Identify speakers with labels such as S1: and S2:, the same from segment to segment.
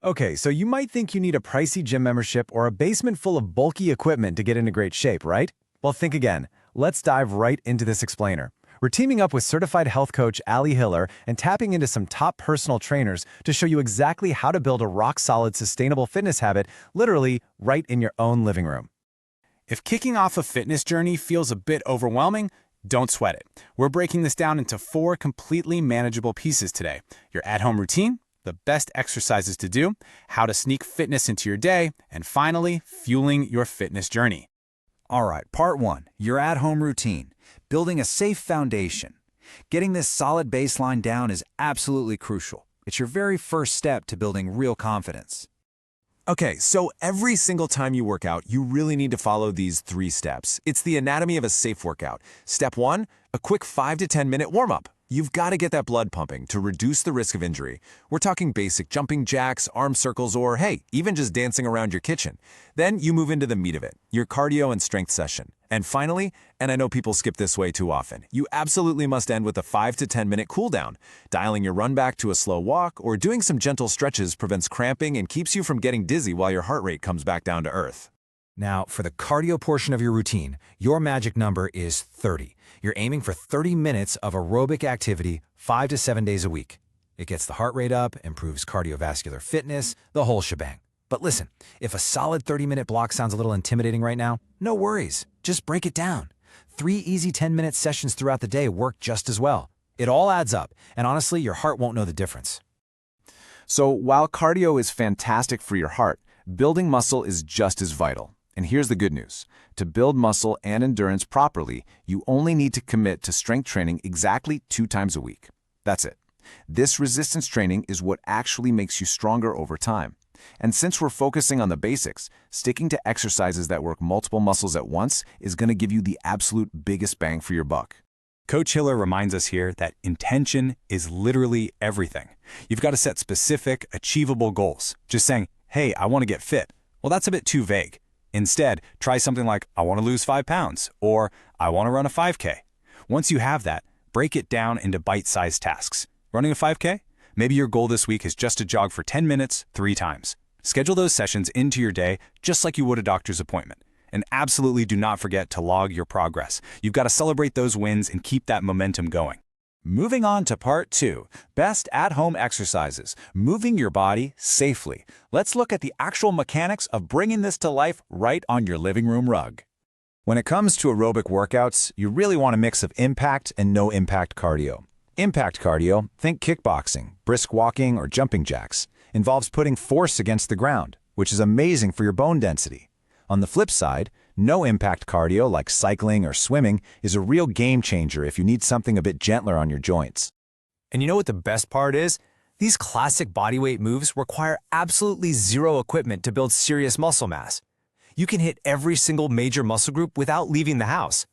S1: Okay, so you might think you need a pricey gym membership or a basement full of bulky equipment to get into great shape, right? Well, think again. Let's dive right into this explainer. We're teaming up with certified health coach Ali Hiller and tapping into some top personal trainers to show you exactly how to build a rock-solid, sustainable fitness habit, literally right in your own living room.
S2: If kicking off a fitness journey feels a bit overwhelming, don't sweat it. We're breaking this down into 4 completely manageable pieces today. Your at-home routine, the best exercises to do, how to sneak fitness into your day, and finally, fueling your fitness journey.
S3: All right, part 1, your at-home routine, building a safe foundation. Getting this solid baseline down is absolutely crucial. It's your very first step to building real confidence.
S4: Okay, so every single time you work out, you really need to follow these 3 steps. It's the anatomy of a safe workout. Step 1, a quick 5 to 10 minute warm-up. You've got to get that blood pumping to reduce the risk of injury. We're talking basic jumping jacks, arm circles, or hey, even just dancing around your kitchen. Then you move into the meat of it, your cardio and strength session. And finally, and I know people skip this way too often, you absolutely must end with a 5 to 10 minute cool down. Dialing your run back to a slow walk or doing some gentle stretches prevents cramping and keeps you from getting dizzy while your heart rate comes back down to earth.
S3: Now, for the cardio portion of your routine, your magic number is 30. You're aiming for 30 minutes of aerobic activity 5 to 7 days a week. It gets the heart rate up, improves cardiovascular fitness, the whole shebang. But listen, if a solid 30-minute block sounds a little intimidating right now, no worries. Just break it down. 3 easy 10-minute sessions throughout the day work just as well. It all adds up, and honestly, your heart won't know the difference.
S4: So while cardio is fantastic for your heart, building muscle is just as vital. And here's the good news. To build muscle and endurance properly, you only need to commit to strength training exactly 2 times a week. That's it. This resistance training is what actually makes you stronger over time. And since we're focusing on the basics, sticking to exercises that work multiple muscles at once is going to give you the absolute biggest bang for your buck.
S2: Coach Hiller reminds us here that intention is literally everything. You've got to set specific, achievable goals. Just saying, hey, I want to get fit. Well, that's a bit too vague. Instead, try something like, I want to lose 5 pounds, or I want to run a 5K. Once you have that, break it down into bite-sized tasks. Running a 5K? Maybe your goal this week is just to jog for 10 minutes, 3 times. Schedule those sessions into your day just like you would a doctor's appointment. And absolutely do not forget to log your progress. You've got to celebrate those wins and keep that momentum going.
S3: Moving on to part 2, best at-home exercises, moving your body safely. Let's look at the actual mechanics of bringing this to life right on your living room rug.
S1: When it comes to aerobic workouts, you really want a mix of impact and no-impact cardio. Impact cardio, think kickboxing, brisk walking, or jumping jacks, involves putting force against the ground, which is amazing for your bone density. On the flip side, no-impact cardio like cycling or swimming is a real game changer if you need something a bit gentler on your joints.
S3: And you know what the best part is? These classic bodyweight moves require absolutely zero equipment to build serious muscle mass. You can hit every single major muscle group without leaving the house.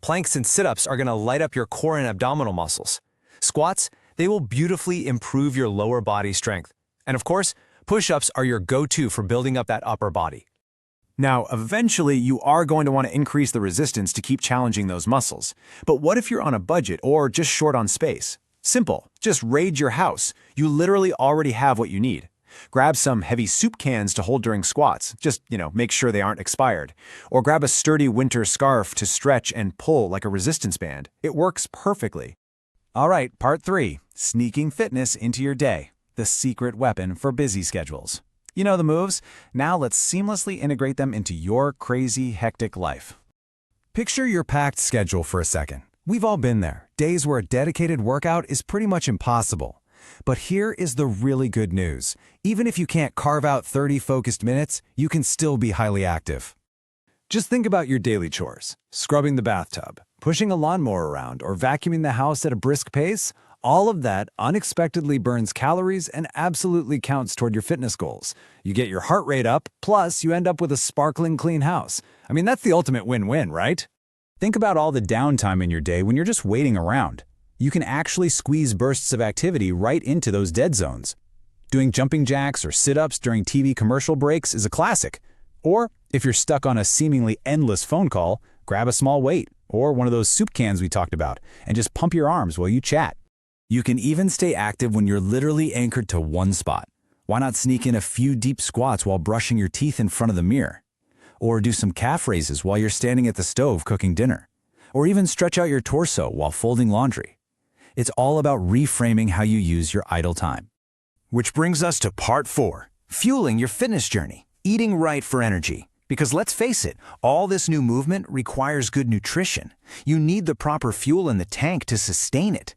S3: Planks and sit-ups are going to light up your core and abdominal muscles. Squats, they will beautifully improve your lower body strength. And of course, push-ups are your go-to for building up that upper body.
S1: Now, eventually, you are going to want to increase the resistance to keep challenging those muscles. But what if you're on a budget or just short on space? Simple. Just raid your house. You literally already have what you need. Grab some heavy soup cans to hold during squats. Just, make sure they aren't expired. Or grab a sturdy winter scarf to stretch and pull like a resistance band. It works perfectly. All right, part 3, sneaking fitness into your day. The secret weapon for busy schedules. You know the moves? Now let's seamlessly integrate them into your crazy, hectic life. Picture your packed schedule for a second. We've all been there. Days where a dedicated workout is pretty much impossible. But here is the really good news. Even if you can't carve out 30 focused minutes, you can still be highly active. Just think about your daily chores. Scrubbing the bathtub, pushing a lawnmower around, or vacuuming the house at a brisk pace. All of that unexpectedly burns calories and absolutely counts toward your fitness goals. You get your heart rate up, plus you end up with a sparkling clean house. I mean, that's the ultimate win-win, right? Think about all the downtime in your day when you're just waiting around. You can actually squeeze bursts of activity right into those dead zones. Doing jumping jacks or sit-ups during TV commercial breaks is a classic. Or, if you're stuck on a seemingly endless phone call, grab a small weight or one of those soup cans we talked about and just pump your arms while you chat. You can even stay active when you're literally anchored to one spot.
S3: Why not sneak in a few deep squats while brushing your teeth in front of the mirror? Or do some calf raises while you're standing at the stove cooking dinner? Or even stretch out your torso while folding laundry? It's all about reframing how you use your idle time. Which brings us to part 4, fueling your fitness journey, eating right for energy. Because let's face it, all this new movement requires good nutrition. You need the proper fuel in the tank to sustain it.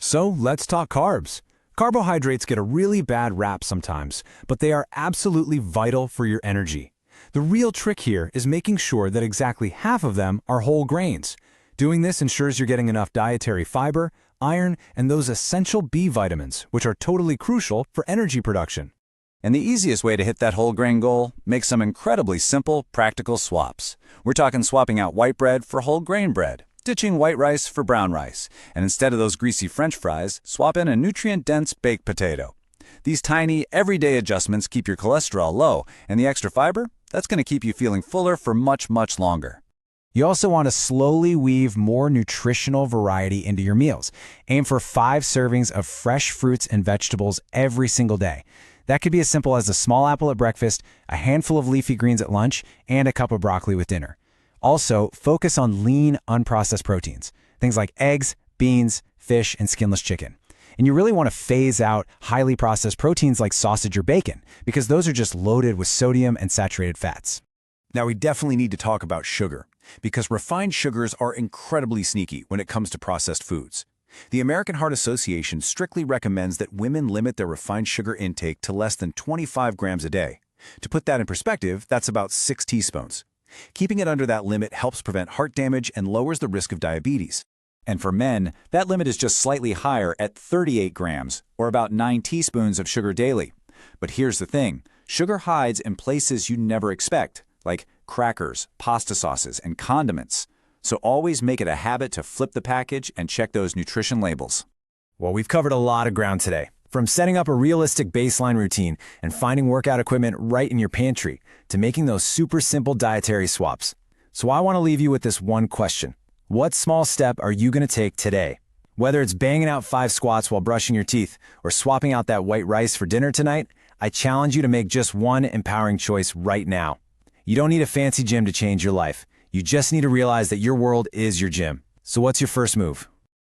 S2: So let's talk carbs. Carbohydrates get a really bad rap sometimes, but they are absolutely vital for your energy. The real trick here is making sure that exactly half of them are whole grains. Doing this ensures you're getting enough dietary fiber, iron, and those essential B vitamins, which are totally crucial for energy production.
S5: And the easiest way to hit that whole grain goal, make some incredibly simple, practical swaps. We're talking swapping out white bread for whole grain bread, ditching white rice for brown rice, and instead of those greasy French fries, swap in a nutrient-dense baked potato. These tiny, everyday adjustments keep your cholesterol low, and the extra fiber, that's going to keep you feeling fuller for much, much longer.
S1: You also want to slowly weave more nutritional variety into your meals. Aim for 5 servings of fresh fruits and vegetables every single day. That could be as simple as a small apple at breakfast, a handful of leafy greens at lunch, and a cup of broccoli with dinner. Also, focus on lean, unprocessed proteins, things like eggs, beans, fish, and skinless chicken. And you really want to phase out highly processed proteins like sausage or bacon, because those are just loaded with sodium and saturated fats.
S4: Now, we definitely need to talk about sugar, because refined sugars are incredibly sneaky when it comes to processed foods. The American Heart Association strictly recommends that women limit their refined sugar intake to less than 25 grams a day. To put that in perspective, that's about 6 teaspoons. Keeping it under that limit helps prevent heart damage and lowers the risk of diabetes.
S5: And for men, that limit is just slightly higher at 38 grams, or about 9 teaspoons of sugar daily. But here's the thing, sugar hides in places you never expect, like crackers, pasta sauces, and condiments. So always make it a habit to flip the package and check those nutrition labels.
S1: Well, we've covered a lot of ground today. From setting up a realistic baseline routine and finding workout equipment right in your pantry, to making those super simple dietary swaps. So I want to leave you with this one question. What small step are you going to take today? Whether it's banging out 5 squats while brushing your teeth or swapping out that white rice for dinner tonight, I challenge you to make just one empowering choice right now. You don't need a fancy gym to change your life. You just need to realize that your world is your gym. So what's your first move?